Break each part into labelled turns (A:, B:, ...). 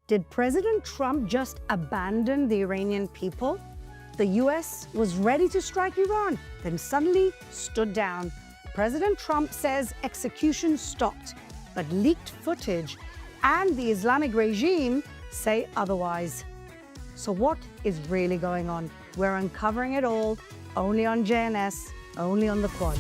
A: Did President Trump just abandon the Iranian people? The US was ready to strike Iran, then suddenly stood down. President Trump says execution stopped, but leaked footage and the Islamic regime say otherwise. So what is really going on? We're uncovering it all, only on JNS, only on the Quad.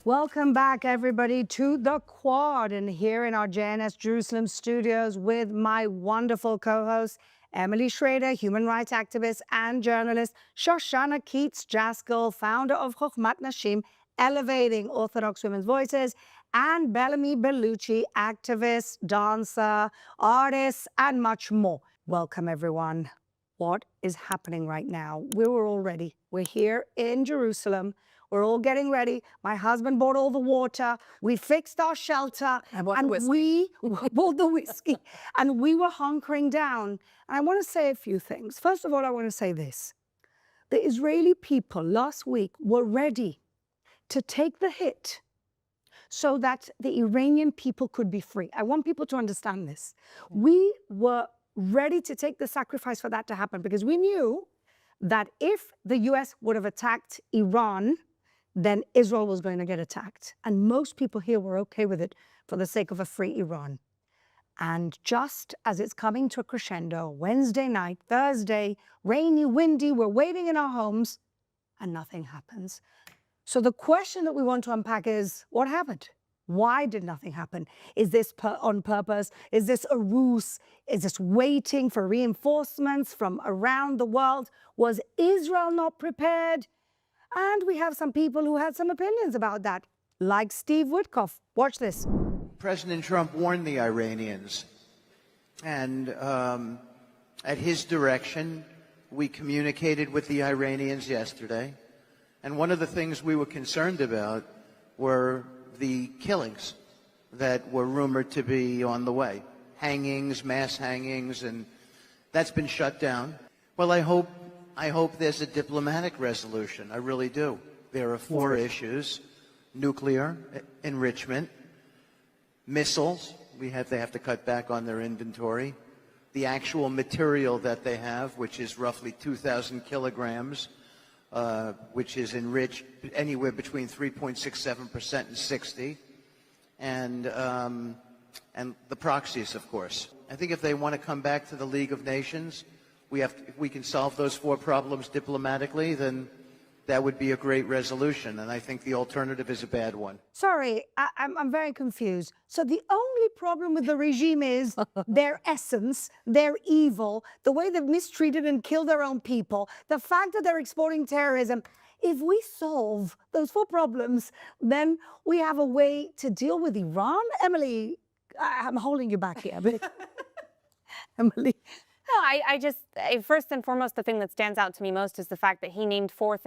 A: Welcome back, everybody, to the Quad, and here in our JNS Jerusalem studios with my wonderful co-host, Emily Schrader, human rights activist and journalist, Shoshana Keats-Jaskell, founder of Chokhmat Nashim, elevating Orthodox women's voices, and Bellamy Bellucci, activist, dancer, artist, and much more. Welcome, everyone. What is happening right now? We were all ready. We're here in Jerusalem. We're all getting ready. My husband bought all the water. We fixed our shelter. And we bought the whiskey. And we were hunkering down. And I want to say a few things. First of all, I want to say this. The Israeli people last week were ready to take the hit so that the Iranian people could be free. I want people to understand this. We were ready to take the sacrifice for that to happen because we knew that if the US would have attacked Iran, then Israel was going to get attacked. And most people here were okay with it for the sake of a free Iran. And just as it's coming to a crescendo, Wednesday night, Thursday, rainy, windy, we're waiting in our homes, and nothing happens. So the question that we want to unpack is, what happened? Why did nothing happen? Is this on purpose? Is this a ruse? Is this waiting for reinforcements from around the world? Was Israel not prepared? And we have some people who had some opinions about that, like Steve Witkoff. Watch this.
B: President Trump warned the Iranians, and at his direction, we communicated with the Iranians yesterday. And one of the things we were concerned about were the killings that were rumored to be on the way. Hangings, mass hangings, and that's been shut down. Well, I hope there's a diplomatic resolution. I really do. There are four issues: nuclear enrichment, missiles. They have to cut back on their inventory. The actual material that they have, which is roughly 2,000 kilograms, which is enriched anywhere between 3.67% and 60%, and the proxies, of course. I think if they want to come back to the League of Nations, if we can solve those four problems diplomatically, then that would be a great resolution. And I think the alternative is a bad one.
A: Sorry, I'm very confused. So the only problem with the regime is their essence, their evil, the way they've mistreated and killed their own people, the fact that they're exporting terrorism. If we solve those four problems, then we have a way to deal with Iran. Emily, I'm holding you back here. Emily.
C: No, first and foremost, the thing that stands out to me most is the fact that he named four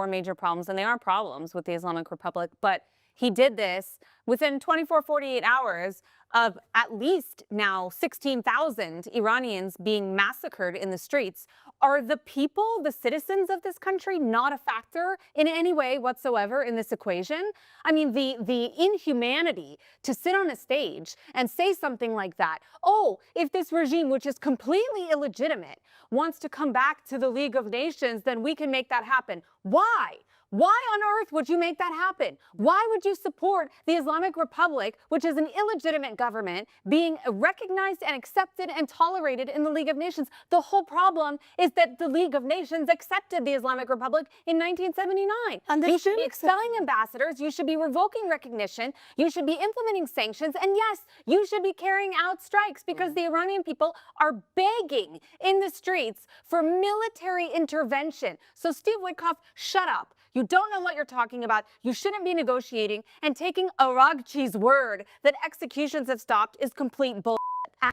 C: major problems, and they are problems with the Islamic Republic, but he did this within 48 hours of at least now 16,000 Iranians being massacred in the streets. Are the people, the citizens of this country, not a factor in any way whatsoever in this equation? I mean, the inhumanity to sit on a stage and say something like that. Oh, if this regime, which is completely illegitimate, wants to come back to the League of Nations, then we can make that happen. Why? Why on earth would you make that happen? Why would you support the Islamic Republic, which is an illegitimate government, being recognized and accepted and tolerated in the League of Nations? The whole problem is that the League of Nations accepted the Islamic Republic in 1979.
A: And
C: you should be expelling ambassadors. You should be revoking recognition. You should be implementing sanctions. And yes, you should be carrying out strikes because the Iranian people are begging in the streets for military intervention. So Steve Witkoff, shut up. You don't know what you're talking about. You shouldn't be negotiating, and taking IRGC's word that executions have stopped is complete bull.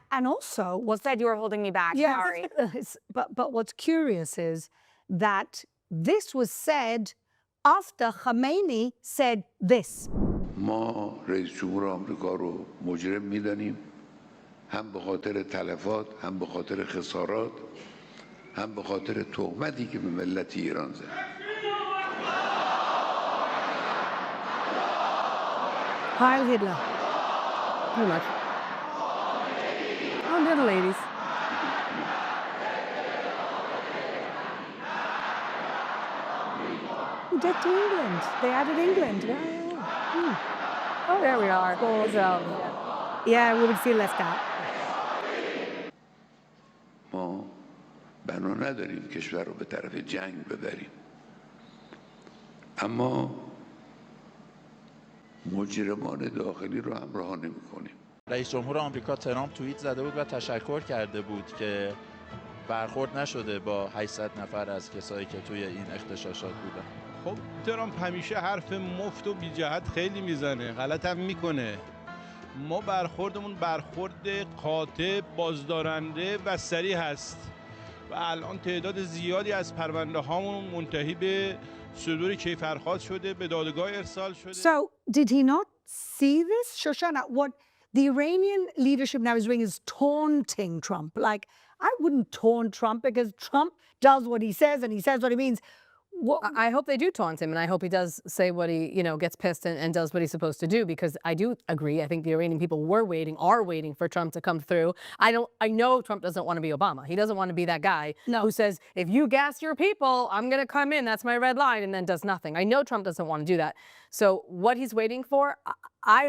A: And also,
C: what's that? You were holding me back.
A: Yeah,
C: sorry.
A: But what's curious is that this was said after Khamenei said this.
D: ما رئیس جمهور آمریکا رو مجرم می‌دانیم، هم به خاطر تلفات، هم به خاطر خسارات، هم به خاطر تهمتی که به ملت ایران زد.
A: Heil Hitler.
C: Pretty much. Oh, little ladies.
A: Did to England. They added England. Yeah.
C: Oh, there we are. So,
A: Yeah, we would feel left out.
D: ما بنا نداریم کشور رو به طرف جنگ ببریم، اما مجرمان داخلی رو هم رها نمی‌کنیم.
E: رئیس جمهور آمریکا ترامپ توییت زده بود و تشکر کرده بود که برخورد نشده با 800 نفر از کسایی که توی این اغتشاشات بودن.
F: خب ترامپ همیشه حرف مفت و بی جهت خیلی میزنه، غلط هم میکنه. ما برخوردمون برخورد قاطع، بازدارنده و سریع هست و الان تعداد زیادی از پرونده هامون منتهی به صدور کیفرخواست شده، به دادگاه ارسال شده.
A: So, did he not see this? Shoshana, what the Iranian leadership now is doing is taunting Trump. Like, I wouldn't taunt Trump because Trump does what he says and he says what he means.
C: I hope they do taunt him, and I hope he does say what he, gets pissed and does what he's supposed to do, because I do agree. I think the Iranian people are waiting for Trump to come through. I know Trump doesn't want to be Obama. He doesn't want to be that guy who says, if you gas your people, I'm going to come in, that's my red line, and then does nothing. I know Trump doesn't want to do that. So what he's waiting for, I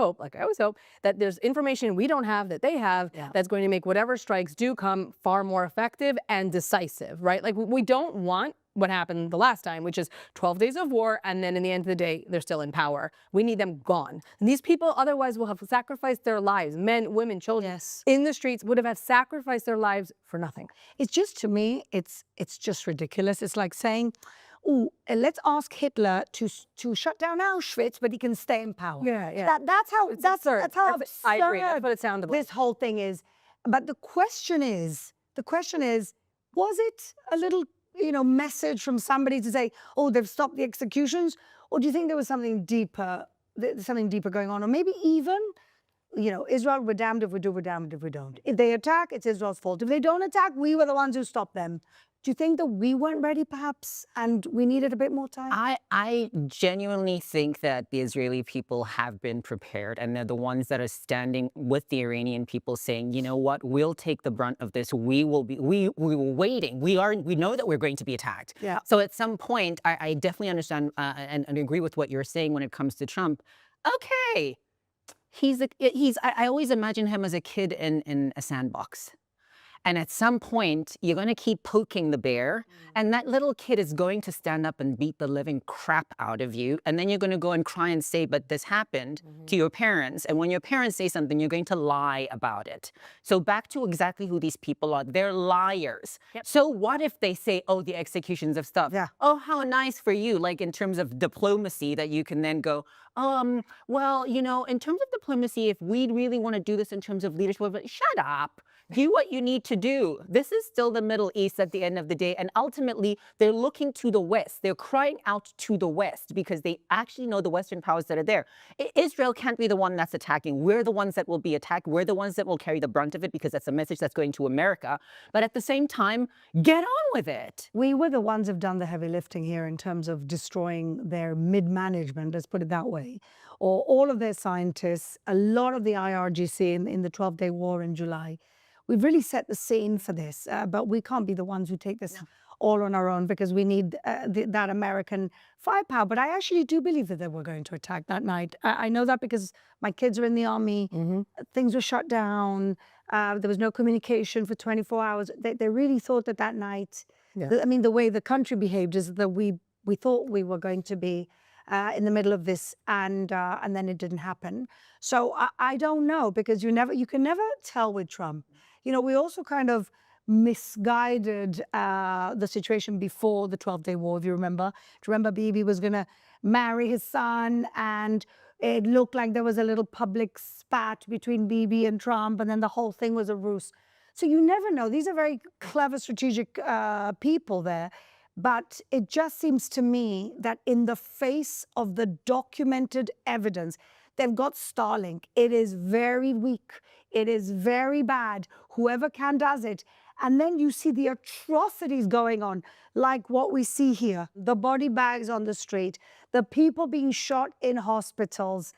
C: hope, like I always hope, that there's information we don't have that they have that's going to make whatever strikes do come far more effective and decisive, right? Like, we don't want what happened the last time, which is 12 days of war, and then in the end of the day, they're still in power. We need them gone. And these people otherwise will have sacrificed their lives, men, women, children, in the streets, would have sacrificed their lives for nothing.
A: It's just, to me, it's just ridiculous. It's like saying, oh, let's ask Hitler to shut down Auschwitz, but he can stay in power.
C: Yeah.
A: That's how absurd.
C: I agree. That's what it sounded like.
A: This whole thing is. But the question is, was it a little, message from somebody to say, oh, they've stopped the executions? Or do you think there was something deeper going on? Or maybe even, Israel, we're damned if we do, we're damned if we don't. If they attack, it's Israel's fault. If they don't attack, we were the ones who stopped them. Do you think that we weren't ready, perhaps, and we needed a bit more time?
G: I genuinely think that the Israeli people have been prepared, and they're the ones that are standing with the Iranian people saying, you know what, we'll take the brunt of this. We were waiting. We know that we're going to be attacked.
A: Yeah.
G: So at some point, I definitely understand and agree with what you're saying when it comes to Trump. Okay. I always imagine him as a kid in a sandbox. And at some point, you're going to keep poking the bear, and that little kid is going to stand up and beat the living crap out of you. And then you're going to go and cry and say, but this happened to your parents. And when your parents say something, you're going to lie about it. So back to exactly who these people are. They're liars.
C: Yep.
G: So what if they say, oh, the executions of stuff?
A: Yeah.
G: Oh, how nice for you. Like, in terms of diplomacy, that you can then go, well, in terms of diplomacy, if we really want to do this in terms of leadership, shut up. Do what you need to do. This is still the Middle East at the end of the day. And ultimately, they're looking to the West. They're crying out to the West because they actually know the Western powers that are there. Israel can't be the one that's attacking. We're the ones that will be attacked. We're the ones that will carry the brunt of it because that's a message that's going to America. But at the same time, get on with it.
A: We were the ones who've done the heavy lifting here in terms of destroying their mid-management, let's put it that way, or all of their scientists, a lot of the IRGC in the 12-day war in July. We've really set the scene for this, but we can't be the ones who take this all on our own because we need that American firepower. But I actually do believe that they were going to attack that night. I know that because my kids are in the army. Things were shut down. There was no communication for 24 hours. They really thought that night, the way the country behaved is that we thought we were going to be in the middle of this, and then it didn't happen. So I don't know, because you can never tell with Trump. We also kind of misguided the situation before the 12-day war, if you remember. Do you remember Bibi was going to marry his son, and it looked like there was a little public spat between Bibi and Trump, and then the whole thing was a ruse. So you never know. These are very clever, strategic people there. But it just seems to me that in the face of the documented evidence, they've got Starlink. It is very weak. It is very bad. Whoever can does it. And then you see the atrocities going on, like what we see here. The body bags on the street, the people being shot in hospitals,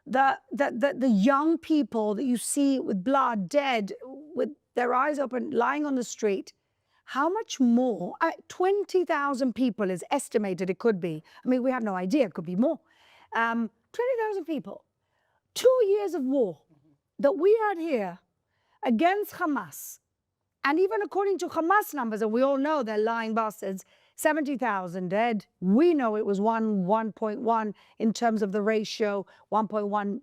A: the young people that you see with blood, dead, with their eyes open, lying on the street, how much more? 20,000 people is estimated it could be. I mean, we have no idea, it could be more. 20,000 people, 2 years of war that we had here against Hamas. And even according to Hamas numbers, and we all know they're lying bastards, 70,000 dead. We know it was 1.1 in terms of the ratio, 1.15,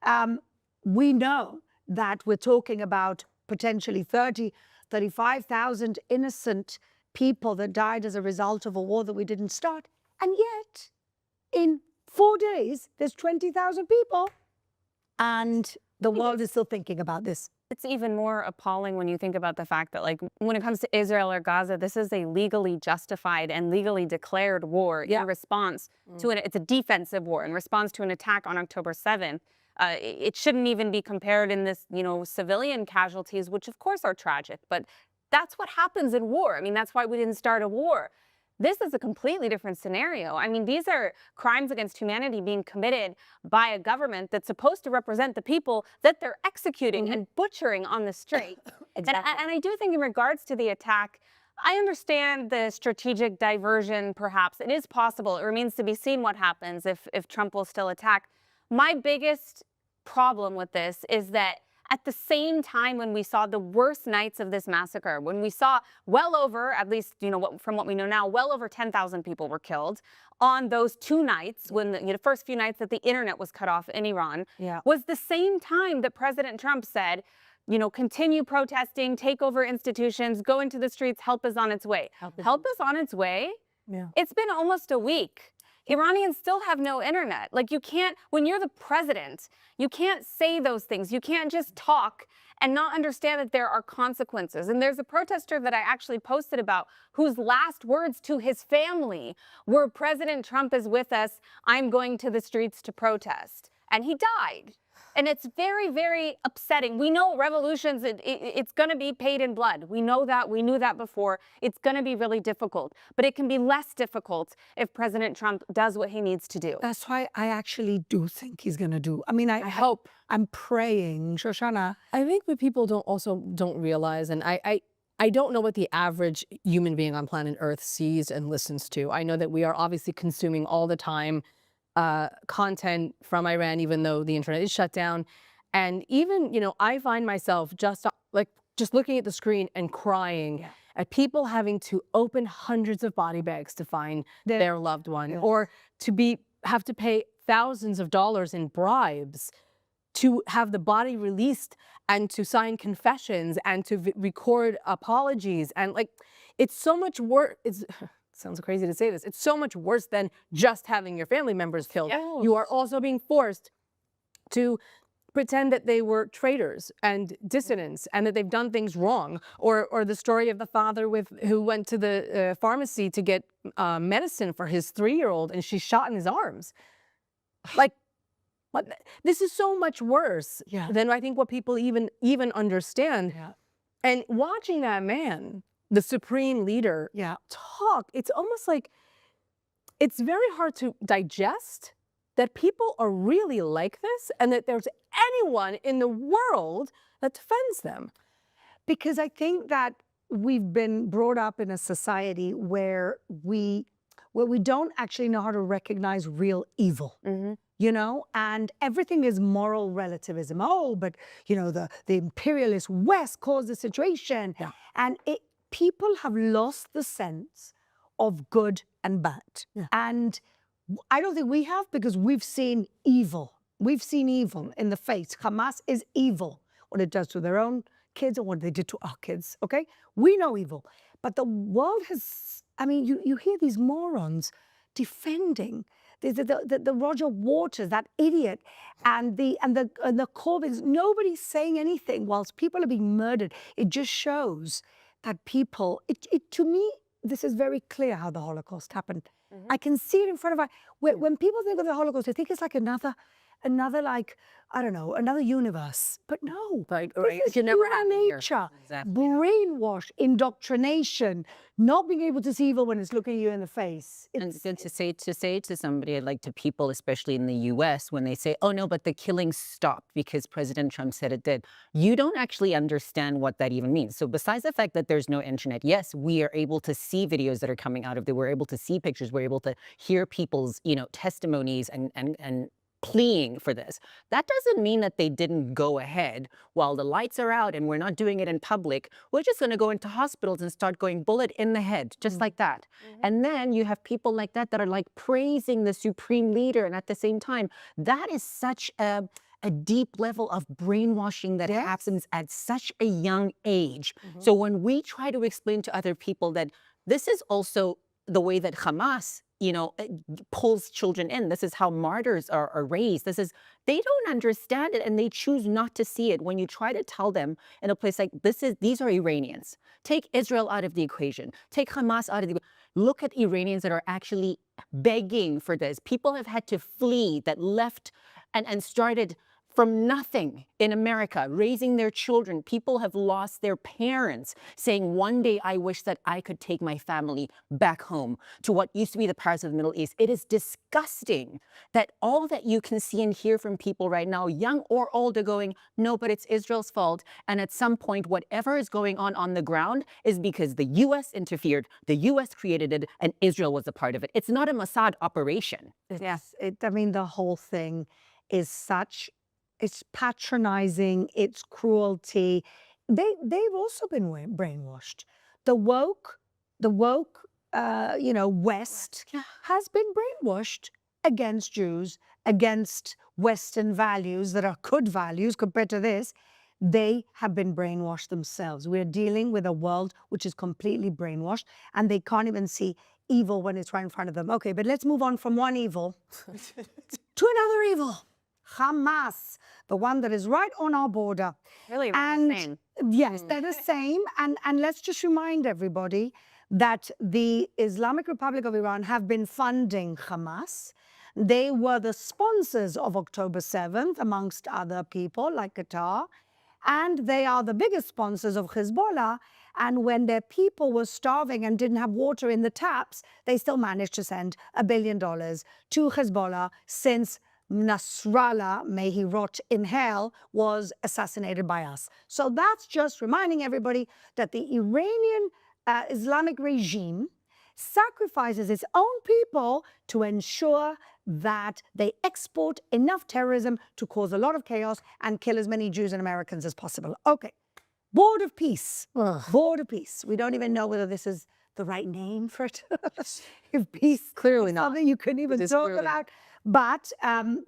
A: 1.12. We know that we're talking about potentially 35,000 innocent people that died as a result of a war that we didn't start. And yet, in 4 days, there's 20,000 people. And the world is still thinking about this.
C: It's even more appalling when you think about the fact that, like, when it comes to Israel or Gaza, this is a legally justified and legally declared war in response to it's a defensive war in response to an attack on October 7th. It shouldn't even be compared in this, civilian casualties, which of course are tragic, but that's what happens in war. I mean, that's why we didn't start a war. This is a completely different scenario. I mean, these are crimes against humanity being committed by a government that's supposed to represent the people that they're executing and butchering on the street.
A: Exactly.
C: And I do think in regards to the attack, I understand the strategic diversion, perhaps. It is possible. It remains to be seen what happens if Trump will still attack. My biggest problem with this is that at the same time when we saw the worst nights of this massacre, when we saw well over, at least from what we know now, well over 10,000 people were killed on those 2 nights, when the first few nights that the internet was cut off in Iran, was the same time that President Trump said, continue protesting, take over institutions, go into the streets, help is on its way. Help is on its way?
A: Yeah.
C: It's been almost a week. Iranians still have no internet. Like, you can't, when you're the president, you can't say those things. You can't just talk and not understand that there are consequences. And there's a protester that I actually posted about whose last words to his family were, President Trump is with us, I'm going to the streets to protest. And he died. And it's very, very upsetting. We know revolutions, it's going to be paid in blood. We know that. We knew that before. It's going to be really difficult. But it can be less difficult if President Trump does what he needs to do.
A: That's why I actually do think he's going to do. I mean, I
C: hope.
A: I'm praying, Shoshana.
H: I think what people don't realize, and I don't know what the average human being on planet Earth sees and listens to. I know that we are obviously consuming all the time content from Iran, even though the internet is shut down. And even, I find myself just looking at the screen and crying at people having to open hundreds of body bags to find their loved one, or to have to pay thousands of dollars in bribes to have the body released and to sign confessions and to record apologies. And it's so much work. Sounds crazy to say this. It's so much worse than just having your family members killed.
C: Yes.
H: You are also being forced to pretend that they were traitors and dissidents and that they've done things wrong. Or the story of the father who went to the pharmacy to get medicine for his 3-year-old and she's shot in his arms. This is so much worse than I think what people even understand.
A: Yeah.
H: And watching that man, the supreme leader, talk, it's almost like it's very hard to digest that people are really like this and that there's anyone in the world that defends them.
A: Because I think that we've been brought up in a society where we don't actually know how to recognize real evil. And everything is moral relativism. Oh, but the imperialist West caused the situation. And people have lost the sense of good and bad. And I don't think we have, because we've seen evil. We've seen evil in the face. Hamas is evil. What it does to their own kids and what they did to our kids, okay? We know evil. But the world has, you hear these morons defending the Roger Waters, that idiot, and the Corbyns. Nobody's saying anything whilst people are being murdered. It just shows that people, to me, this is very clear how the Holocaust happened. I can see it in front of us. When people think of the Holocaust, they think it's like another another like, I don't know, another universe. But no,
G: Right,
A: this
G: right.
A: is
G: It should never
A: human
G: happen here.
A: nature.
G: Exactly.
A: Brainwash, indoctrination, not being able to see evil when it's looking you in the face.
G: And to say to somebody, like to people, especially in the U.S., when they say, "Oh no, but the killing stopped because President Trump said it did," you don't actually understand what that even means. So besides the fact that there's no internet, yes, we are able to see videos that are coming out of there. We're able to see pictures. We're able to hear people's, testimonies and pleading for this. That doesn't mean that they didn't go ahead while the lights are out and we're not doing it in public. We're just going to go into hospitals and start going bullet in the head, just like that. And then you have people like that that are like praising the supreme leader. And at the same time, that is such a deep level of brainwashing that happens at such a young age. So when we try to explain to other people that this is also the way that Hamas, pulls children in. This is how martyrs are raised. They don't understand it and they choose not to see it. When you try to tell them in a place like these are Iranians. Take Israel out of the equation. Take Hamas out of the equation. Look at Iranians that are actually begging for this. People have had to flee, that left and started from nothing in America, raising their children. People have lost their parents, saying, one day I wish that I could take my family back home to what used to be the parts of the Middle East. It is disgusting that all that you can see and hear from people right now, young or old, are going, no, but it's Israel's fault. And at some point, whatever is going on the ground is because the U.S. interfered, the U.S. created it, and Israel was a part of it. It's not a Mossad operation.
A: The whole thing is it's patronizing, it's cruelty. They've also been brainwashed. The woke, West has been brainwashed against Jews, against Western values that are good values compared to this. They have been brainwashed themselves. We're dealing with a world which is completely brainwashed, and they can't even see evil when it's right in front of them. Okay, but let's move on from one evil to another evil. Hamas, the one that is right on our border.
C: Really?
A: And
C: Same.
A: yes, they're the same. And let's just remind everybody that the Islamic Republic of Iran have been funding Hamas. They were the sponsors of October 7th, amongst other people like Qatar. And they are the biggest sponsors of Hezbollah. And when their people were starving and didn't have water in the taps, they still managed to send $1 billion to Hezbollah since Nasrallah, may he rot in hell, was assassinated by us. So that's just reminding everybody that the Iranian Islamic regime sacrifices its own people to ensure that they export enough terrorism to cause a lot of chaos and kill as many Jews and Americans as possible. Okay, Board of Peace. Board of Peace. We don't even know whether this is the right name for it. If peace
H: Clearly
A: is
H: not.
A: something you can even talk
H: clearly
A: about. But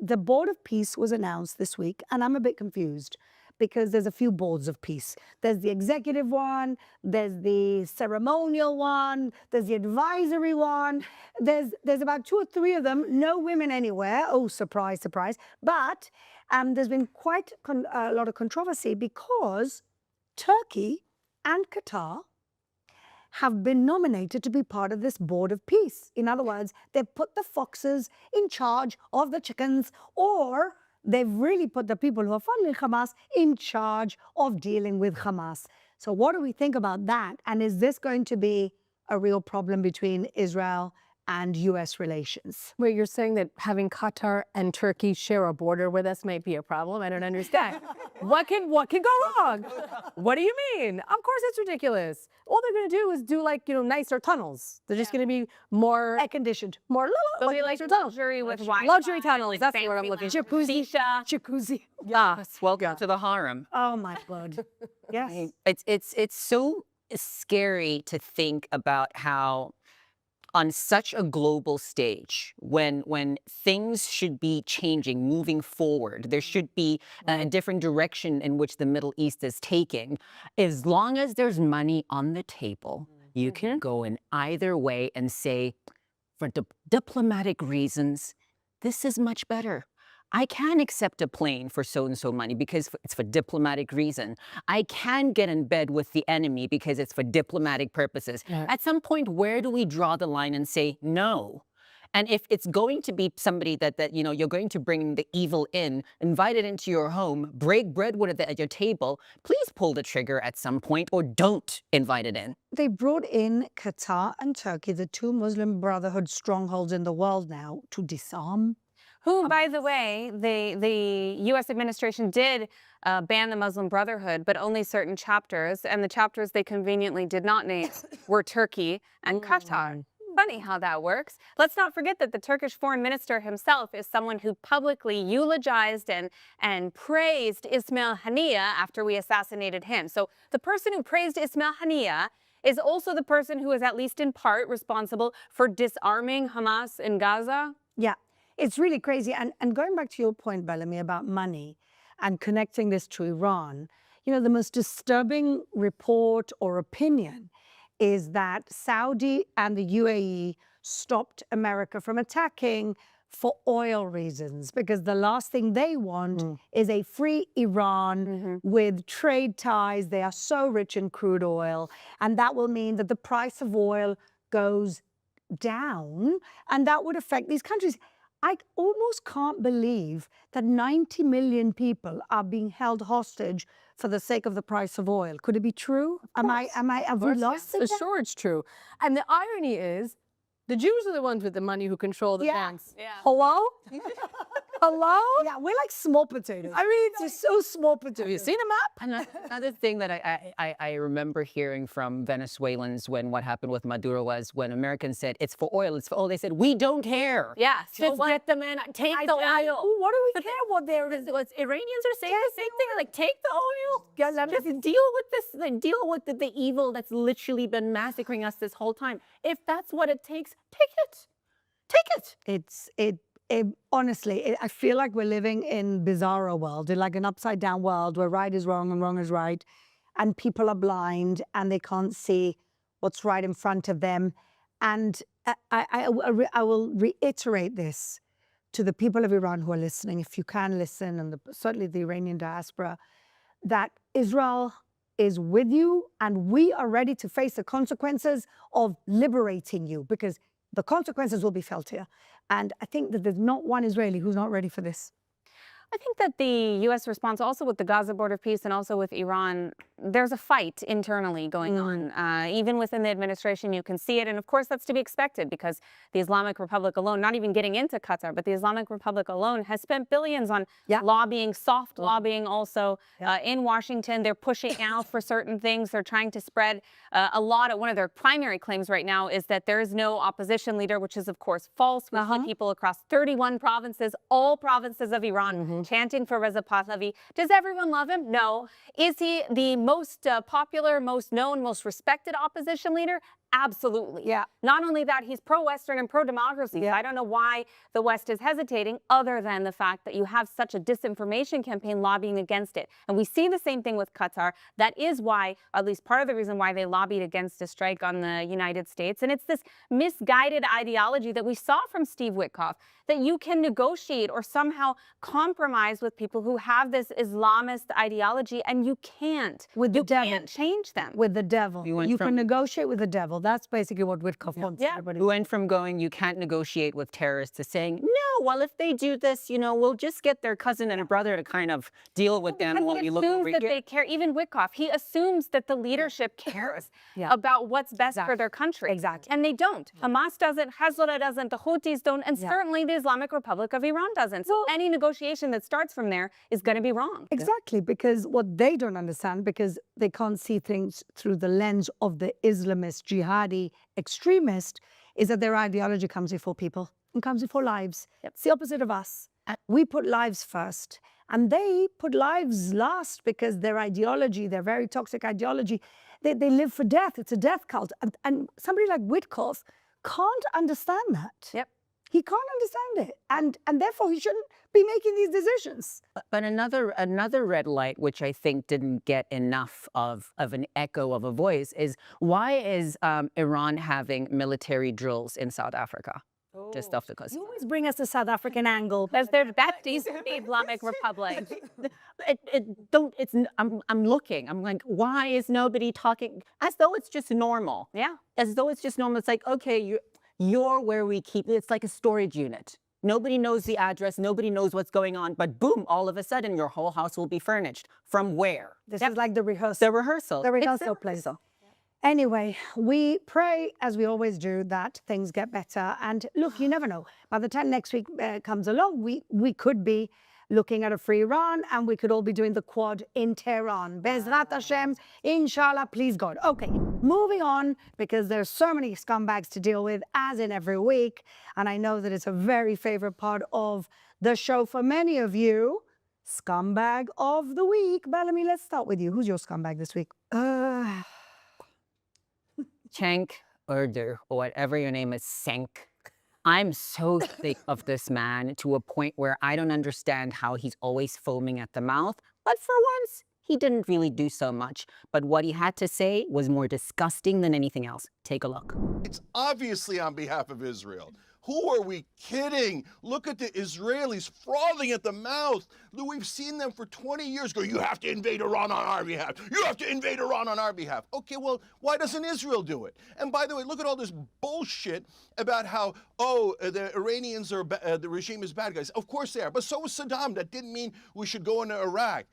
A: the Board of Peace was announced this week, and I'm a bit confused because there's a few boards of peace. There's the executive one, there's the ceremonial one, there's the advisory one. There's about 2 or 3 of them, no women anywhere. Oh, surprise, surprise. But there's been quite a lot of controversy because Turkey and Qatar have been nominated to be part of this Board of Peace. In other words, they've put the foxes in charge of the chickens, or they've really put the people who are funding Hamas in charge of dealing with Hamas. So what do we think about that? And is this going to be a real problem between Israel and U.S. relations?
H: Wait, you're saying that having Qatar and Turkey share a border with us might be a problem? I don't understand. What can go wrong? What do you mean? Of course it's ridiculous. All they're going to do is do nicer tunnels. They're just going to be more
A: Air-conditioned.
H: more
C: They'll be like
H: nicer tunnels.
C: luxury with Wi-Fi.
H: Luxury tunnels.
C: like
H: That's the word I'm
C: fancy
H: looking for.
C: lounge, shisha.
A: Jacuzzi.
G: Yes, welcome to the harem.
A: Oh my God. Yes.
G: It's so scary to think about how on such a global stage, when things should be changing, moving forward, there should be a different direction in which the Middle East is taking. As long as there's money on the table, you can go in either way and say, for diplomatic reasons, this is much better. I can accept a plane for so-and-so money because it's for diplomatic reason. I can get in bed with the enemy because it's for diplomatic purposes.
H: Yeah.
G: At some point, where do we draw the line and say no? And if it's going to be somebody that you know, you're going to bring the evil in, invite it into your home, break bread with it at your table, please pull the trigger at some point, or don't invite it in.
A: They brought in Qatar and Turkey, the two Muslim Brotherhood strongholds in the world now, to disarm.
C: Who, by the way, the U.S. administration did ban the Muslim Brotherhood, but only certain chapters. And the chapters they conveniently did not name were Turkey and Qatar. Funny how that works. Let's not forget that the Turkish foreign minister himself is someone who publicly eulogized and praised Ismail Haniyeh after we assassinated him. So the person who praised Ismail Haniyeh is also the person who is at least in part responsible for disarming Hamas in Gaza.
A: Yeah. It's really crazy. And going back to your point, Bellamy, about money and connecting this to Iran, you know, the most disturbing report or opinion is that Saudi and the UAE stopped America from attacking for oil reasons, because the last thing they want is a free Iran with trade ties. They are so rich in crude oil, and that will mean that the price of oil goes down, and that would affect these countries. I almost can't believe that 90 million people are being held hostage for the sake of the price of oil. Could it be true? Have we lost it?
H: Sure, it's true. And the irony is, the Jews are the ones with the money who control the banks.
C: Yeah.
A: Hello?
H: Hello?
A: Yeah, we're like small potatoes.
H: I mean,
A: We're so small potatoes.
H: have you seen a map?
G: Another thing that I remember hearing from Venezuelans when what happened with Maduro was when Americans said, it's for oil, it's for oil, they said, we don't care.
C: Yeah.
G: Just get the man, take the oil.
H: What do we
G: But
H: care?
G: what Iranians are saying the same thing, like, take the oil. Just deal with this, like, deal with the evil that's literally been massacring us this whole time. If that's what it takes, take it. Take it.
A: Honestly, I feel like we're living in bizarro world, in like an upside down world where right is wrong and wrong is right, and people are blind and they can't see what's right in front of them. And I will reiterate this to the people of Iran who are listening, if you can listen, and certainly the Iranian diaspora, that Israel is with you, and we are ready to face the consequences of liberating you, because the consequences will be felt here. And I think that there's not one Israeli who's not ready for this.
C: I think that the U.S. response also with the Gaza border peace and also with Iran, there's a fight internally going on. Even within the administration, you can see it. And of course, that's to be expected, because the Islamic Republic alone, not even getting into Qatar, but the Islamic Republic alone has spent billions on lobbying, soft lobbying also in Washington. They're pushing out for certain things. They're trying to spread a lot of, one of their primary claims right now is that there is no opposition leader, which is of course false. We see people across 31 provinces, all provinces of Iran, chanting for Reza Pahlavi. Does everyone love him? No. Is he the most popular, most known, most respected opposition leader? Absolutely.
A: Yeah.
C: Not only that, he's pro-Western and pro-democracy.
A: Yeah.
C: I don't know why the West is hesitating, other than the fact that you have such a disinformation campaign lobbying against it. And we see the same thing with Qatar. That is why, at least part of the reason why they lobbied against a strike on the United States. And it's this misguided ideology that we saw from Steve Witkoff, that you can negotiate or somehow compromise with people who have this Islamist ideology, and you can't.
A: With the devil.
C: You can't change them.
A: With the devil. You can negotiate with the devil. That's basically what Witkoff wants.
G: We went from going, you can't negotiate with terrorists, to saying, no, well, if they do this, you know, we'll just get their cousin and a brother to kind of deal with them while we look over here.
C: They care. Even Witkoff, he assumes that the leadership cares about what's best for their country.
A: Exactly.
C: And they don't. Hamas doesn't, Hezbollah doesn't, the Houthis don't, and certainly the Islamic Republic of Iran doesn't. So any negotiation that starts from there is going to be wrong.
A: Exactly, because what they don't understand, because they can't see things through the lens of the Islamist, jihadi, extremist, is that their ideology comes before people and comes before lives. It's the opposite of us. We put lives first, and they put lives last, because their ideology, their very toxic ideology, they live for death. It's a death cult. And somebody like Witkoff can't understand that. He can't understand it, and therefore he shouldn't be making these decisions.
G: But another red light, which I think didn't get enough of an echo of a voice, is why is Iran having military drills in South Africa? Just off the coast.
A: You always bring us the South African angle.
C: Because they're besties with the Islamic Republic.
G: I'm looking. I'm like, why is nobody talking? As though it's just normal.
C: Yeah.
G: As though it's just normal. It's like, okay, You're where we keep, it's like a storage unit. Nobody knows the address, nobody knows what's going on, but boom, all of a sudden your whole house will be furnished. From where?
A: This is like the rehearsal.
G: The rehearsal.
A: The
G: It's
A: rehearsal place. Anyway, we pray, as we always do, that things get better. And look, you never know. By the time next week comes along, we could be looking at a free Iran, and we could all be doing the quad in Tehran. Bezrat Hashem, inshallah, please God. Okay, moving on, because there's so many scumbags to deal with, as in every week. And I know that it's a very favorite part of the show for many of you. Scumbag of the week. Bellamy, let's start with you. Who's your scumbag this week?
G: Cenk Erder, or whatever your name is, Cenk. I'm so sick of this man to a point where I don't understand how he's always foaming at the mouth. But for once, he didn't really do so much. But what he had to say was more disgusting than anything else. Take a look.
I: It's obviously on behalf of Israel. Who are we kidding? Look at the Israelis frothing at the mouth. We've seen them for 20 years go, you have to invade Iran on our behalf. You have to invade Iran on our behalf. Okay, well, why doesn't Israel do it? And by the way, look at all this bullshit about how, the Iranians are, the regime is bad guys. Of course they are, but so was Saddam. That didn't mean we should go into Iraq.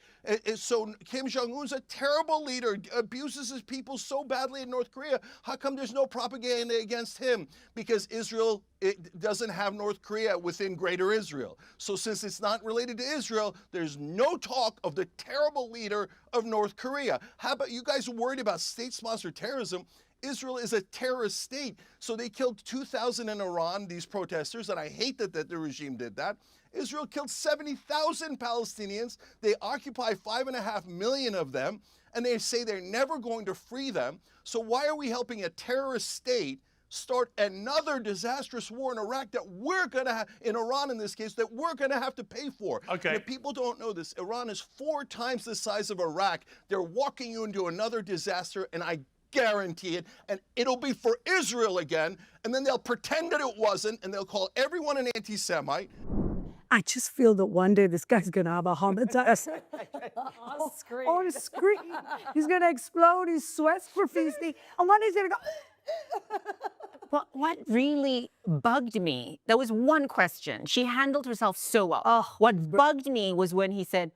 I: So Kim Jong-un's a terrible leader, abuses his people so badly in North Korea. How come there's no propaganda against him? Because Israel, it doesn't have North Korea within Greater Israel. So since it's not related to Israel, there's no talk of the terrible leader of North Korea. How about you guys are worried about state-sponsored terrorism? Israel is a terrorist state. So they killed 2,000 in Iran, these protesters, and I hate that the regime did that. Israel killed 70,000 Palestinians. They occupy 5.5 million of them, and they say they're never going to free them. So why are we helping a terrorist state start another disastrous war in Iraq that we're going to have, in Iran in this case, that we're going to have to pay for?
F: Okay.
I: And if people don't know this, Iran is 4 times the size of Iraq. They're walking you into another disaster, and I guarantee it, and it'll be for Israel again, and then they'll pretend that it wasn't, and they'll call everyone an anti-Semite.
A: I just feel that one day this guy's going to have a heart attack.
C: On screen.
A: On screen. He's going to explode. He sweats profusely. And one day he's going to go...
G: But what really bugged me, there was one question. She handled herself so well.
A: Oh,
G: what bugged me was when he said,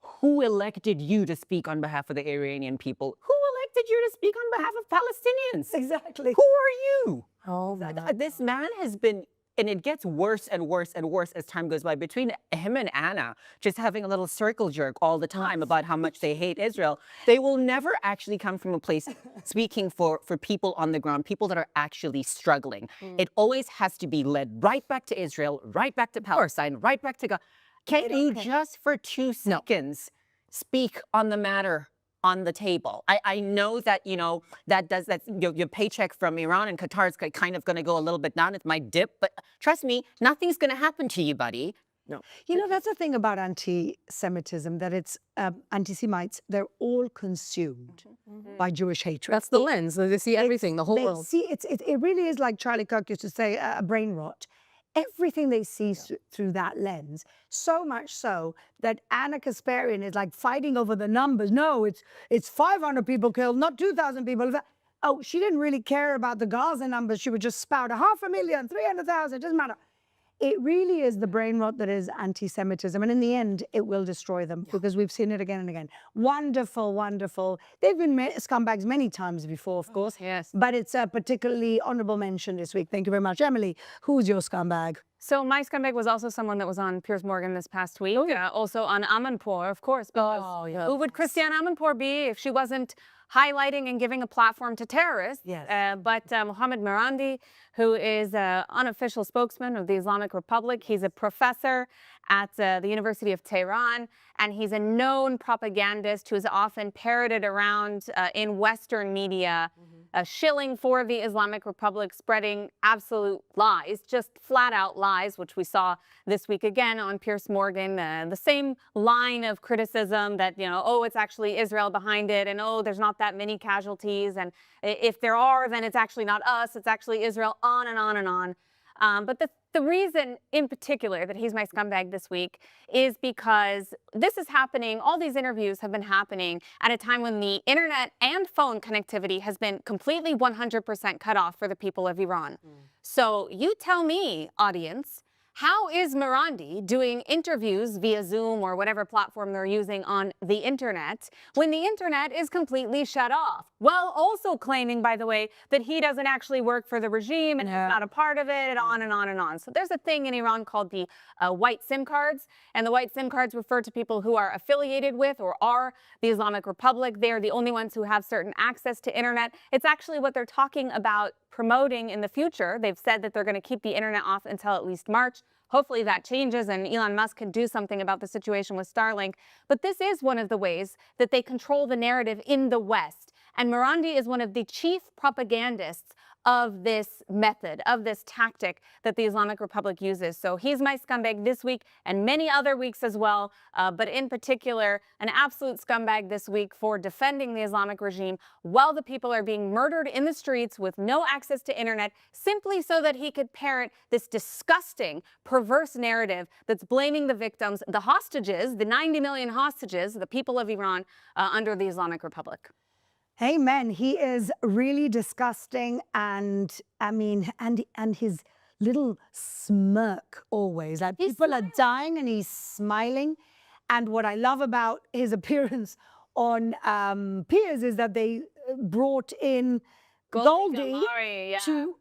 G: who elected you to speak on behalf of the Iranian people? Who elected you to speak on behalf of Palestinians?
A: Exactly.
G: Who are you?
A: Oh, my
G: This man has been, and it gets worse and worse and worse as time goes by. Between him and Anna, just having a little circle jerk all the time about how much they hate Israel, they will never actually come from a place speaking for people on the ground, people that are actually struggling. It always has to be led right back to Israel, right back to Palestine, right back to God. Can't you just for 2 seconds speak on the matter on the table? I know that, you know, that's your paycheck from Iran and Qatar is kind of going to go a little bit down. It might dip, but trust me, nothing's going to happen to you, buddy. No.
A: You know, that's the thing about anti-Semitism, that it's anti-Semites, they're all consumed by Jewish hatred.
H: That's the lens. They see everything, the whole
A: They
H: world.
A: see, it really is like Charlie Kirk used to say, a brain rot. Everything they see through that lens, so much so that Anna Kasparian is like fighting over the numbers. No, it's 500 people killed, not 2,000 people. Oh, she didn't really care about the Gaza numbers. She would just spout 500,000, 300,000, it doesn't matter. It really is the brain rot that is anti-Semitism. And in the end, it will destroy them because we've seen it again and again. Wonderful, wonderful. They've been scumbags many times before, of course.
H: Yes.
A: But it's a particularly honorable mention this week. Thank you very much. Emily, who's your scumbag?
C: So my scumbag was also someone that was on Piers Morgan this past week. Also on Amanpour, of course. Because who would Christiane Amanpour be if she wasn't highlighting and giving a platform to terrorists?
A: Yes.
C: But Mohammed Marandi, who is an unofficial spokesman of the Islamic Republic, he's a professor at the University of Tehran, and he's a known propagandist who is often parroted around in Western media, shilling for the Islamic Republic, spreading absolute lies, just flat out lies, which we saw this week again on Piers Morgan. The same line of criticism that, you know, oh, it's actually Israel behind it, and oh, there's not that many casualties, and if there are, then it's actually not us, it's actually Israel, on and on and on. But The reason in particular that he's my scumbag this week is because this is happening, all these interviews have been happening at a time when the internet and phone connectivity has been completely 100% cut off for the people of Iran. So you tell me, audience, how is Marandi doing interviews via Zoom or whatever platform they're using on the internet when the internet is completely shut off? While also claiming, by the way, that he doesn't actually work for the regime and he's not a part of it, and on and on and on. So there's a thing in Iran called the white SIM cards, and the white SIM cards refer to people who are affiliated with or are the Islamic Republic. They're the only ones who have certain access to internet. It's actually what they're talking about promoting in the future. They've said that they're going to keep the internet off until at least March. Hopefully that changes and Elon Musk can do something about the situation with Starlink. But this is one of the ways that they control the narrative in the West. And Marandi is one of the chief propagandists of this method, of this tactic that the Islamic Republic uses. So he's my scumbag this week and many other weeks as well, but in particular, an absolute scumbag this week for defending the Islamic regime while the people are being murdered in the streets with no access to internet, simply so that he could parrot this disgusting, perverse narrative that's blaming the victims, the hostages, the 90 million hostages, the people of Iran under the Islamic Republic.
A: Amen. He is really disgusting, and I mean, and his little smirk always. Like people are dying and he's smiling. And what I love about his appearance on Piers is that they brought in Goldie to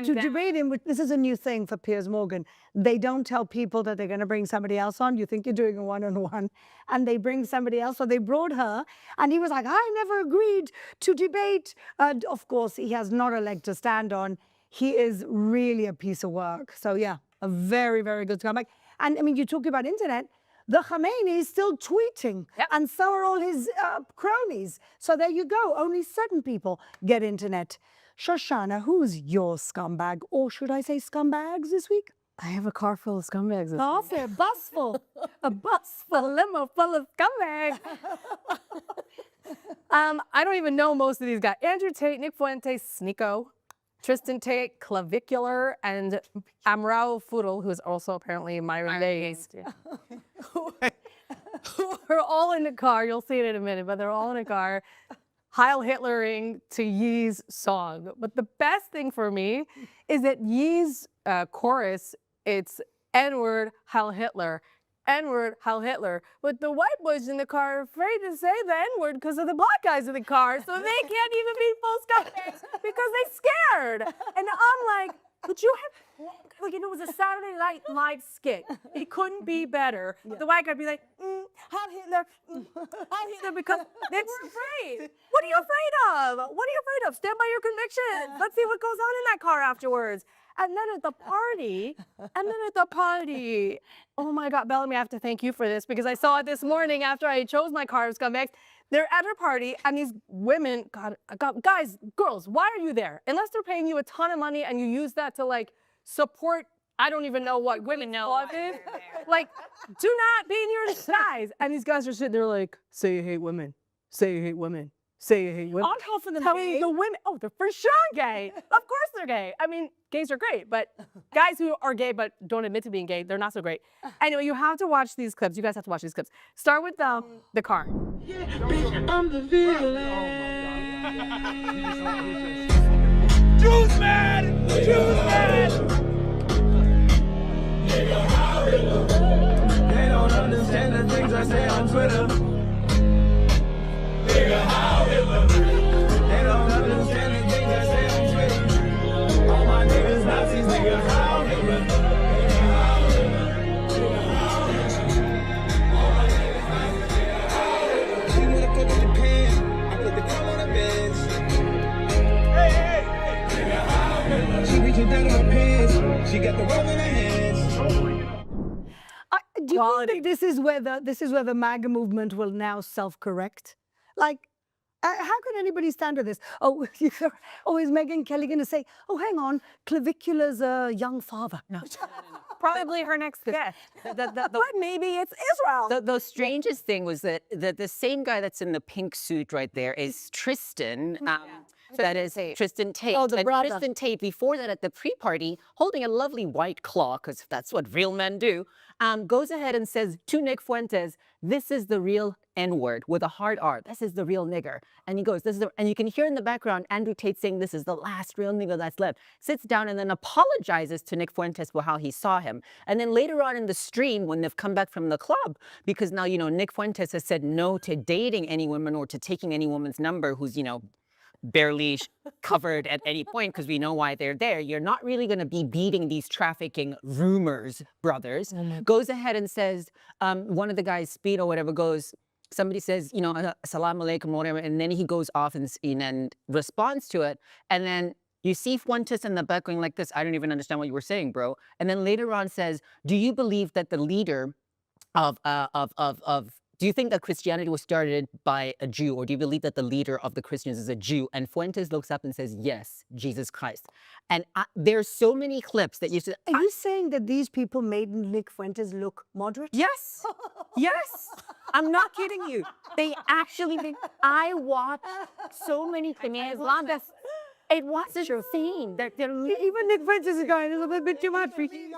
A: debate him. This is a new thing for Piers Morgan. They don't tell people that they're going to bring somebody else on. You think you're doing a one-on-one, and they bring somebody else. So they brought her, and he was like, I never agreed to debate. Of course, he has not a leg to stand on. He is really a piece of work. So yeah, a very, very good comeback. And I mean, you talk about internet. The Khamenei is still tweeting, and so are all his cronies. So there you go. Only certain people get internet. Shoshana, who's your scumbag? Or should I say scumbags this week?
H: I have a car full of scumbags.
A: A bus full. A bus full, a limo full of scumbags.
H: I don't even know most of these guys. Andrew Tate, Nick Fuentes, Sneeko, Tristan Tate, Clavicular, and Amrao Fudel, who is also apparently Myron Days, who are all in the car. You'll see it in a minute, but they're all in a car, Heil Hitlering to Yee's song. But the best thing for me is that Yee's chorus, it's N-word, Heil Hitler. N-word, Heil Hitler. But the white boys in the car are afraid to say the N-word because of the black guys in the car, so they can't even be full scumbags because they're scared. And I'm like, could you have, like, it was a Saturday Night Live skit. It couldn't be better. Yeah. The white guy would be like, Heil Hitler, Heil Hitler, because they were afraid. What are you afraid of? What are you afraid of? Stand by your convictions. Let's see what goes on in that car afterwards. And then at the party, oh my God, Bellamy, I have to thank you for this because I saw it this morning after I chose my car of scumbags. They're at a party and these women, guys, girls, why are you there? Unless they're paying you a ton of money and you use that to like support, I don't even know what women know. Like, do not be in your disguise. And these guys are sitting there like, say you hate women, say you hate women. Say you hate women. Aren't half of them gay? The women, oh, they're for sure gay. Of course they're gay. I mean, gays are great, but guys who are gay but don't admit to being gay, they're not so great. Anyway, you have to watch these clips. You guys have to watch these clips. Start with the car.
J: Yeah, bitch, I'm the villain.
F: Juice man! Juice man!
J: They don't understand the things I say on Twitter. Nigga, how Hitler? They don't understand the things I say on Twitter. All my niggas Nazis, nigga, how Hitler? She wanna fuck with Japan. I put the crumb on the bench. Hey! Nigga, how Hitler? She reaching down on my pants. She got the roll in her hands.
A: Do you think this is where the MAGA movement will now self-correct? Like, how could anybody stand with this? Oh, is Megyn Kelly going to say, oh, hang on, Clavicular's a young father? No.
C: Probably her next guest.
A: But maybe it's Israel.
G: The strangest thing was that the same guy that's in the pink suit right there is Tristan. That is Tristan Tate.
H: Oh, the
G: and
H: brother.
G: Tristan Tate, before that at the pre-party, holding a lovely white claw, because that's what real men do, goes ahead and says to Nick Fuentes, this is the real N-word with a hard R. This is the real nigger. And he goes, this is the, and you can hear in the background Andrew Tate saying this is the last real nigger that's left. Sits down and then apologizes to Nick Fuentes for how he saw him. And then later on in the stream, when they've come back from the club, because now, you know, Nick Fuentes has said no to dating any woman or to taking any woman's number who's, you know, barely covered at any point, because we know why they're there. You're not really going to be beating these trafficking rumors, brothers. Goes ahead and says, one of the guys, Speed or whatever, goes, somebody says, you know, assalamu alaikum, whatever, and then he goes off and responds to it. And then you see Fuentes in the back going like this, I don't even understand what you were saying, bro. And then later on says, do you believe that the leader do you think that Christianity was started by a Jew, or do you believe that the leader of the Christians is a Jew? And Fuentes looks up and says, yes, Jesus Christ. And there's so many clips that you said.
A: Are you saying that these people made Nick Fuentes look moderate?
G: Yes, yes. I'm not kidding you. They actually did. I watched so many things. It was a scene.
A: Even Nick Fuentes is going, it's a little bit too much for you.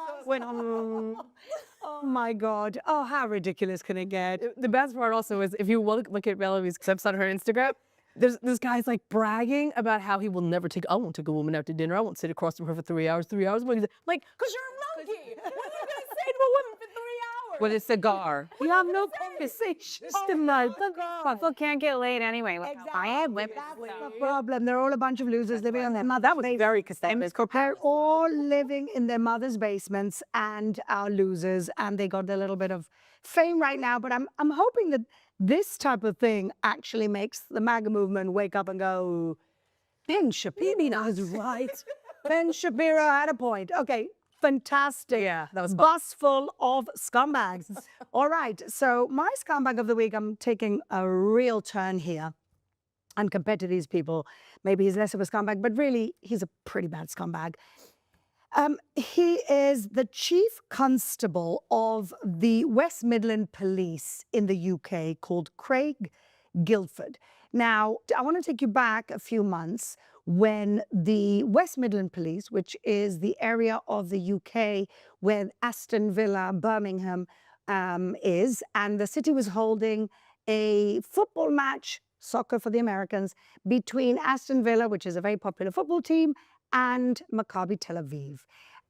A: Oh my God. Oh, how ridiculous can it get?
H: The best part also is if you look at Bellaby's clips on her Instagram, there's this guy's like bragging about how he will never I won't take a woman out to dinner. I won't sit across from her for 3 hours. 3 hours? Like, because you're a monkey. What are you going to say to a woman for 3 hours?
G: With a cigar.
A: You have no conversations tonight.
C: People can't get laid anyway. I have women.
A: That's the problem. They're all a bunch of losers living on their mother's
G: That was
A: basement.
G: very cathartic.
A: They're all living in their mother's basements and are losers, and they got their little bit of fame right now. But I'm hoping that this type of thing actually makes the MAGA movement wake up and go, Ben Shapiro was right. Ben Shapiro had a point. Okay, fantastic.
H: Yeah, that was fun.
A: Bus full of scumbags. All right, so my scumbag of the week, I'm taking a real turn here. And compared to these people, maybe he's less of a scumbag, but really, he's a pretty bad scumbag. He is the chief constable of the West Midland Police in the UK, called Craig Guildford. Now, I want to take you back a few months when the West Midland Police, which is the area of the UK where Aston Villa, Birmingham is, and the city was holding a football match, soccer for the Americans, between Aston Villa, which is a very popular football team, and Maccabi Tel Aviv.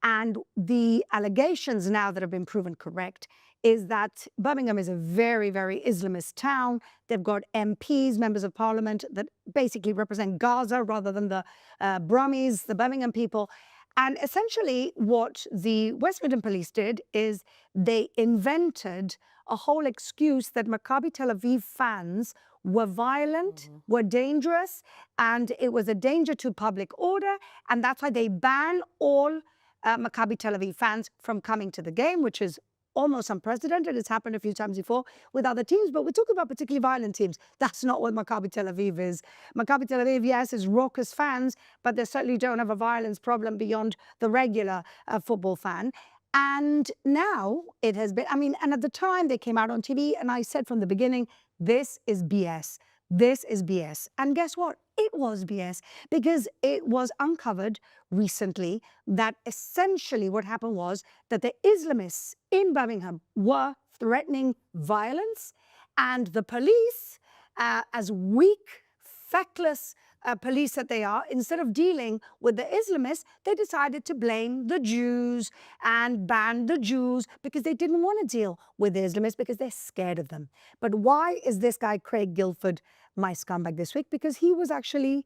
A: And the allegations now that have been proven correct is that Birmingham is a very, very Islamist town. They've got MPs, members of parliament, that basically represent Gaza rather than the Brummies, the Birmingham people. And essentially what the West Midland Police did is they invented a whole excuse that Maccabi Tel Aviv fans were violent, were dangerous, and it was a danger to public order. And that's why they ban all Maccabi Tel Aviv fans from coming to the game, which is almost unprecedented. It's happened a few times before with other teams, but we're talking about particularly violent teams. That's not what Maccabi Tel Aviv is. Maccabi Tel Aviv, yes, is raucous fans, but they certainly don't have a violence problem beyond the regular football fan. And now it has been, and at the time they came out on TV and I said from the beginning, this is BS. This is BS. And guess what? It was BS, because it was uncovered recently that essentially what happened was that the Islamists in Birmingham were threatening violence, and the police, as weak, feckless police that they are, instead of dealing with the Islamists, they decided to blame the Jews and ban the Jews because they didn't want to deal with the Islamists because they're scared of them. But why is this guy, Craig Guildford, my scumbag this week? Because he was actually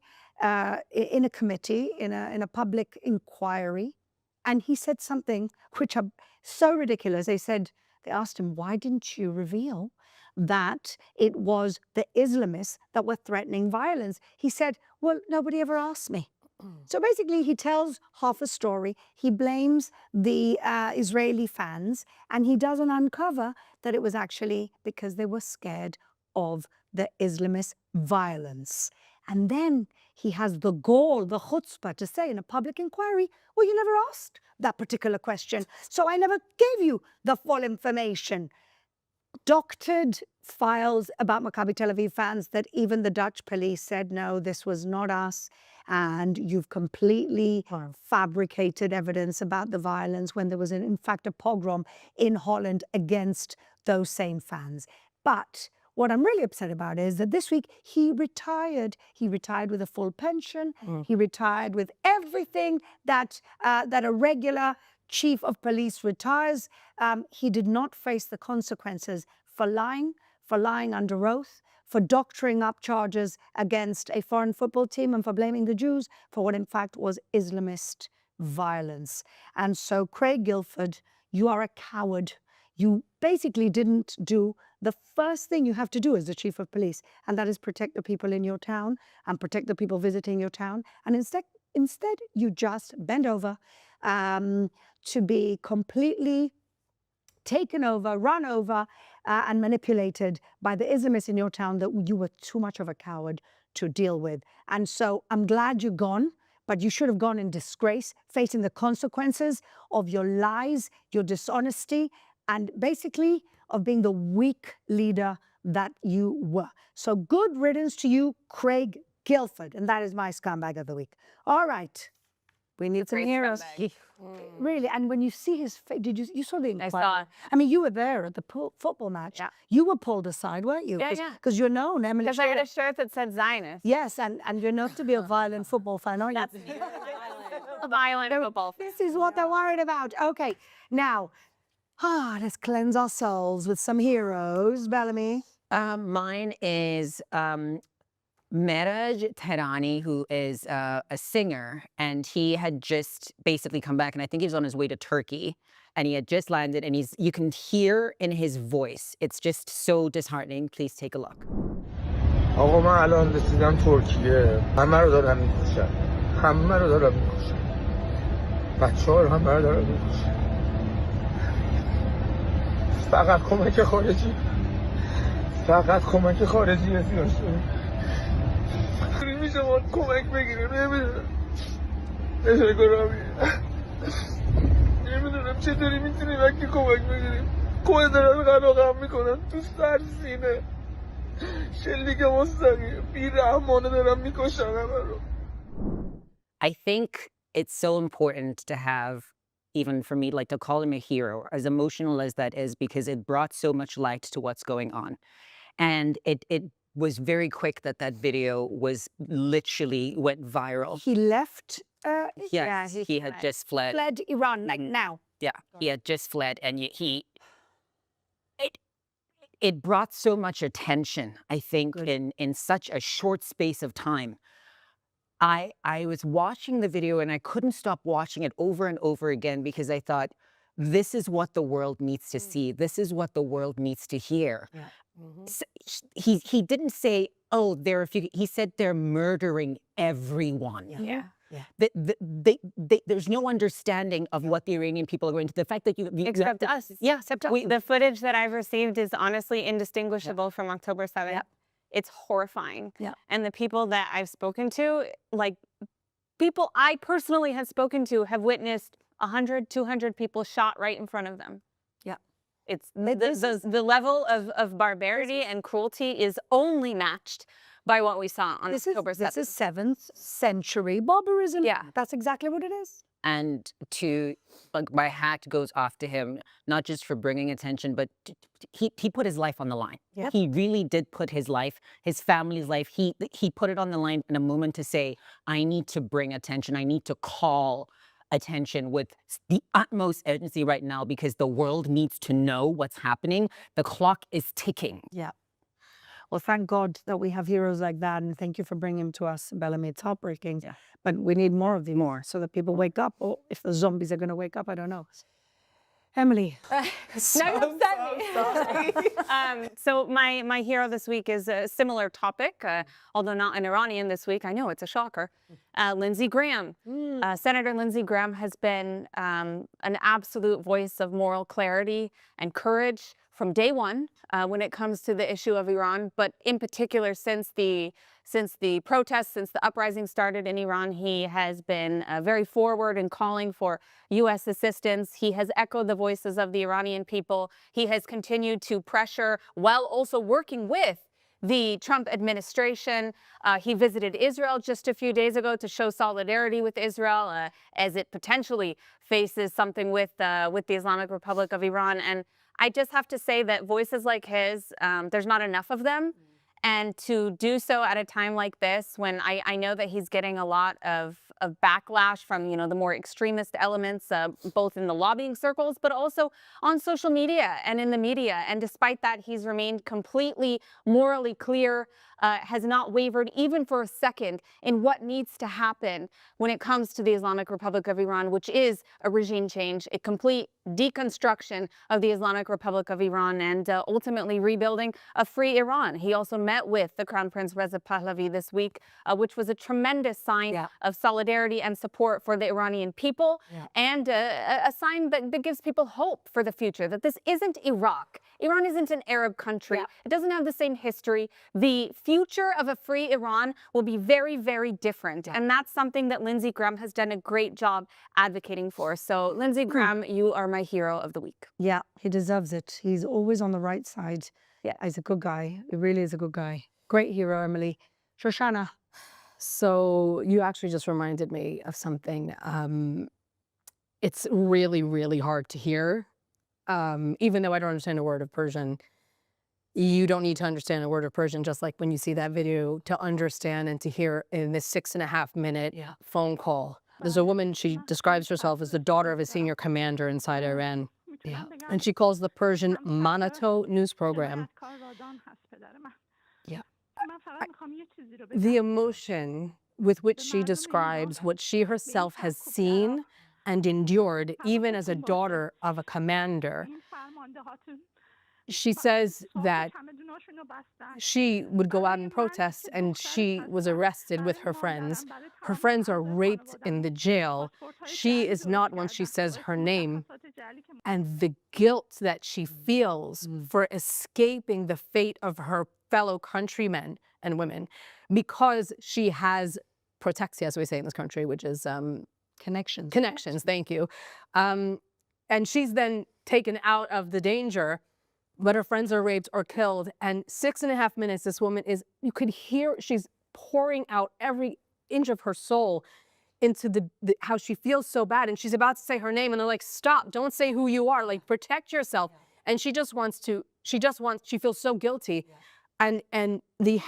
A: in a committee, in a public inquiry, and he said something which are so ridiculous. They asked him, why didn't you reveal that it was the Islamists that were threatening violence? He said, well, nobody ever asked me. So basically, he tells half a story. He blames the Israeli fans, and he doesn't uncover that it was actually because they were scared of the Islamist violence. And then he has the gall, the chutzpah, to say in a public inquiry, well, you never asked that particular question, so I never gave you the full information. doctored files about Maccabi Tel Aviv fans that even the Dutch police said, no, this was not us. And you've completely fabricated evidence about the violence when there was, in fact, a pogrom in Holland against those same fans. But what I'm really upset about is that this week he retired. He retired with a full pension. He retired with everything that that a regular chief of police retires. He did not face the consequences for lying under oath, for doctoring up charges against a foreign football team, and for blaming the Jews for what in fact was Islamist violence. And so, Craig Guilford, you are a coward. You basically didn't do the first thing you have to do as the chief of police, and that is protect the people in your town and protect the people visiting your town. And instead you just bend over to be completely taken over, run over, and manipulated by the Islamists in your town that you were too much of a coward to deal with. And so I'm glad you're gone, but you should have gone in disgrace, facing the consequences of your lies, your dishonesty, and basically of being the weak leader that you were. So good riddance to you, Craig Guilford. And that is my scumbag of the week. All right. We need some heroes. Really, and when you see his face, you saw the inquiry?
C: I saw.
A: I mean, you were there at the football match.
C: Yeah.
A: You were pulled aside, weren't you?
C: Yeah, yeah.
A: Because you're known, Emily.
C: Because I had a shirt that said Zionist.
A: Yes, and you're known to be a violent football fan, aren't you?
C: That's a violent football fan.
A: This is what they're worried about. Okay, now, let's cleanse our souls with some heroes. Bellamy.
G: Mine is Meraj Tehrani, who is a singer, and he had just basically come back, and I think he was on his way to Turkey, and he had just landed, and you can hear in his voice, it's just so disheartening. Please take a look.
K: آقا من الان رسیدم ترکیه. همه رو دارم میکشم. همه رو دارم میکشم. بچه‌ها رو همه رو دارم میکشم. فقط کمک خارجی. فقط کمک خارجی احتیاج دارم. میشه ما کمک بگیریم نمیدونم. نمیدونم چطوری میتونیم وقتی کمک بگیریم. کوه دارن قلقم میکنن تو سر سینه.
G: I think it's so important to have, even for me, like to call him a hero, as emotional as that is, because it brought so much light to what's going on. And it was very quick that video was literally went viral.
A: He left.
G: Yes, he had just fled.
A: Fled Iran, like now.
G: Yeah, he had just fled, and it brought so much attention, I think, in such a short space of time. I was watching the video and I couldn't stop watching it over and over again because I thought, this is what the world needs to see. This is what the world needs to hear.
A: Yeah.
G: So he didn't say, oh, there are a few. He said they're murdering everyone.
C: Yeah.
G: There's no understanding of what the Iranian people are going to. The fact that you
C: Except us.
G: Yeah, except us.
C: The footage that I've received is honestly indistinguishable from October 7th.
A: Yep.
C: It's horrifying.
A: Yep.
C: And the people that I've spoken to, like people I personally have spoken to, have witnessed 100, 200 people shot right in front of them.
A: Yeah.
C: It's the level of barbarity and cruelty is only matched by what we saw on October 7th.
A: This is 7th century barbarism.
C: Yeah.
A: That's exactly what it is.
G: And my hat goes off to him, not just for bringing attention, but he put his life on the line.
A: Yep.
G: He really did put his life, his family's life, he put it on the line in a moment to say, I need to bring attention. I need to call attention with the utmost urgency right now because the world needs to know what's happening. The clock is ticking.
A: Yeah. Well, thank God that we have heroes like that, and thank you for bringing them to us, Bellamy. It's heartbreaking,
G: Yeah.
A: but we need more of them, so that people wake up, or if the zombies are going to wake up, I don't know. Emily.
C: Now you upset me. So my hero this week is a similar topic, although not an Iranian this week. I know, it's a shocker. Lindsey Graham. Senator Lindsey Graham has been an absolute voice of moral clarity and courage from day one when it comes to the issue of Iran, but in particular since the protests, since the uprising started in Iran, he has been very forward in calling for U.S. assistance. He has echoed the voices of the Iranian people. He has continued to pressure while also working with the Trump administration. He visited Israel just a few days ago to show solidarity with Israel as it potentially faces something with the Islamic Republic of Iran. And I just have to say that voices like his, there's not enough of them. And to do so at a time like this, when I know that he's getting a lot of backlash from, you know, the more extremist elements, both in the lobbying circles, but also on social media and in the media. And despite that, he's remained completely morally clear, has not wavered even for a second in what needs to happen when it comes to the Islamic Republic of Iran, which is a regime change, a complete deconstruction of the Islamic Republic of Iran, and ultimately rebuilding a free Iran. He also met with the Crown Prince Reza Pahlavi this week, which was a tremendous sign of solidarity and support for the Iranian people, and a sign that gives people hope for the future, that this isn't Iraq. Iran isn't an Arab country. It doesn't have the same history. The future of a free Iran will be very, very different. And that's something that Lindsey Graham has done a great job advocating for. So Lindsey Graham, you are my hero of the week.
A: Yeah, he deserves it. He's always on the right side.
C: Yeah.
A: He's a good guy. He really is a good guy. Great hero, Emily. Shoshana.
H: So you actually just reminded me of something. It's really, really hard to hear. Even though I don't understand a word of Persian, you don't need to understand a word of Persian, just like when you see that video, to understand and to hear in this 6.5-minute phone call. There's a woman, she describes herself as the daughter of a senior commander inside Iran. Yeah. And she calls the Persian Manato news program. Yeah. The emotion with which she describes what she herself has seen and endured, even as a daughter of a commander. She says that she would go out and protest, and she was arrested with her friends. Her friends are raped in the jail. She is not, when she says her name, and the guilt that she feels for escaping the fate of her fellow countrymen and women, because she has protexia, as we say in this country, which is Connections, thank you. And she's then taken out of the danger, but her friends are raped or killed. And 6.5 minutes, this woman is, you could hear, she's pouring out every inch of her soul into how she feels so bad. And she's about to say her name, and they're like, stop, don't say who you are, like, protect yourself. And she feels so guilty. And the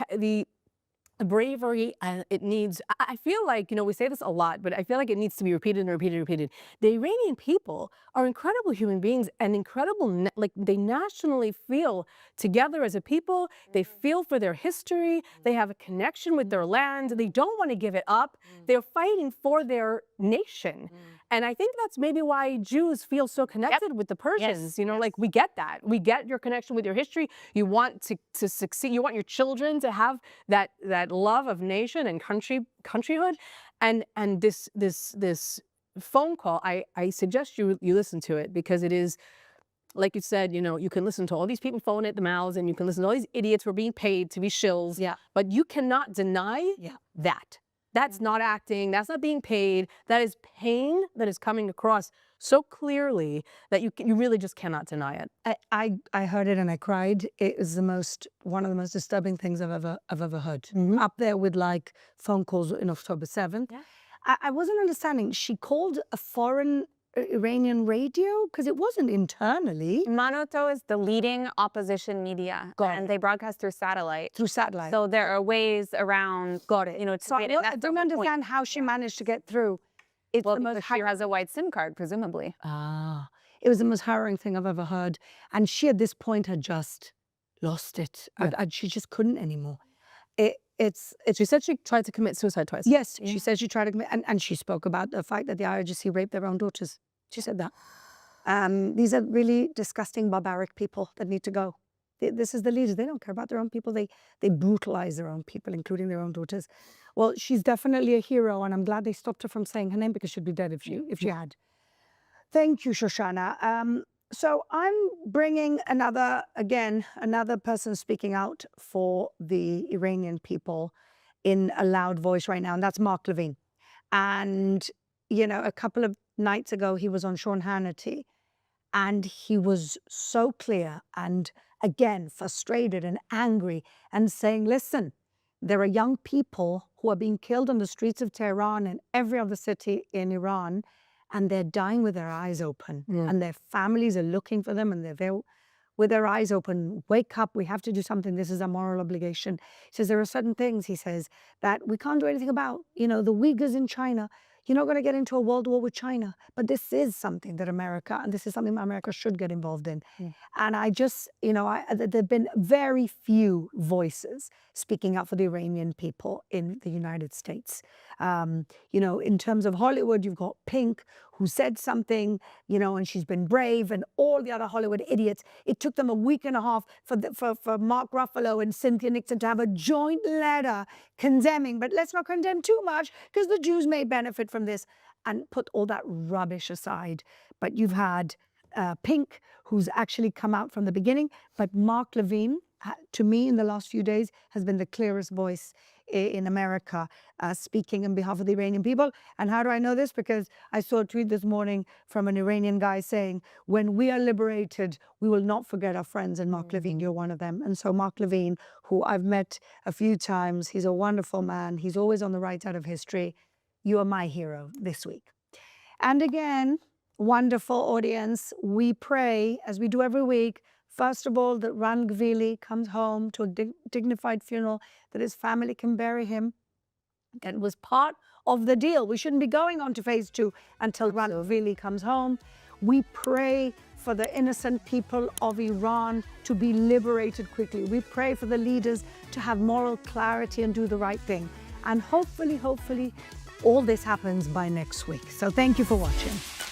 H: bravery, it needs, I feel like, you know, we say this a lot, but I feel like it needs to be repeated and repeated and repeated. The Iranian people are incredible human beings and incredible, like, they nationally feel together as a people. They feel for their history. They have a connection with their land. They don't want to give it up. They're fighting for their nation. And I think that's maybe why Jews feel so connected with the Persians. You know, like, we get that. We get your connection with your history. You want to succeed. You want your children to have that love of nation and countryhood. And this phone call, I suggest you listen to it, because it is, like you said, you know, you can listen to all these people foaming at the mouths, and you can listen to all these idiots who are being paid to be shills. But you cannot deny that. That's not acting, that's not being paid, that is pain that is coming across so clearly that you really just cannot deny it.
A: I heard it and I cried. It was one of the most disturbing things I've ever heard. Up there with, like, phone calls in October 7th. I wasn't understanding. She called a foreign Iranian radio, because it wasn't internally.
C: Manoto is the leading opposition media, and they broadcast through satellite. So there are ways around. You know,
A: so I don't understand how she managed to get through. It's
C: the most she has a white SIM card, presumably.
A: It was the most harrowing thing I've ever heard. And she, at this point, had just lost it. And she just couldn't anymore.
H: She said she tried to commit suicide twice.
A: Yes, she said she tried to commit, and she spoke about the fact that the IRGC raped their own daughters. She said that. These are really disgusting, barbaric people that need to go. This is the leaders. They don't care about their own people. They brutalize their own people, including their own daughters. Well, she's definitely a hero, and I'm glad they stopped her from saying her name, because she'd be dead if she had. Thank you, Shoshana. So I'm bringing another person speaking out for the Iranian people in a loud voice right now, and that's Mark Levine. And, a couple of nights ago, he was on Sean Hannity, and he was so clear and, again, frustrated and angry and saying, listen, there are young people who are being killed on the streets of Tehran and every other city in Iran, and they're dying with their eyes open, and their families are looking for them, and they're there with their eyes open. Wake up, we have to do something. This is a moral obligation. He says there are certain things, he says, that we can't do anything about. The Uyghurs in China, you're not going to get into a world war with China, but this is something that this is something America should get involved in. And I just, there have been very few voices speaking up for the Iranian people in the United States. In terms of Hollywood, you've got Pink, who said something, and she's been brave, and all the other Hollywood idiots. It took them a week and a half for Mark Ruffalo and Cynthia Nixon to have a joint letter condemning, but let's not condemn too much because the Jews may benefit from this, and put all that rubbish aside. But you've had Pink, who's actually come out from the beginning, but Mark Levine, to me in the last few days, has been the clearest voice in America speaking on behalf of the Iranian people. And how do I know this? Because I saw a tweet this morning from an Iranian guy saying, when we are liberated, we will not forget our friends. And Mark Levine, you're one of them. And so Mark Levine, who I've met a few times, he's a wonderful man. He's always on the right side of history. You are my hero this week. And again, wonderful audience, we pray, as we do every week, first of all, that Ran Gvili comes home to a dignified funeral, that his family can bury him. That was part of the deal. We shouldn't be going on to phase 2 until Ran Gvili comes home. We pray for the innocent people of Iran to be liberated quickly. We pray for the leaders to have moral clarity and do the right thing. And hopefully, all this happens by next week. So thank you for watching.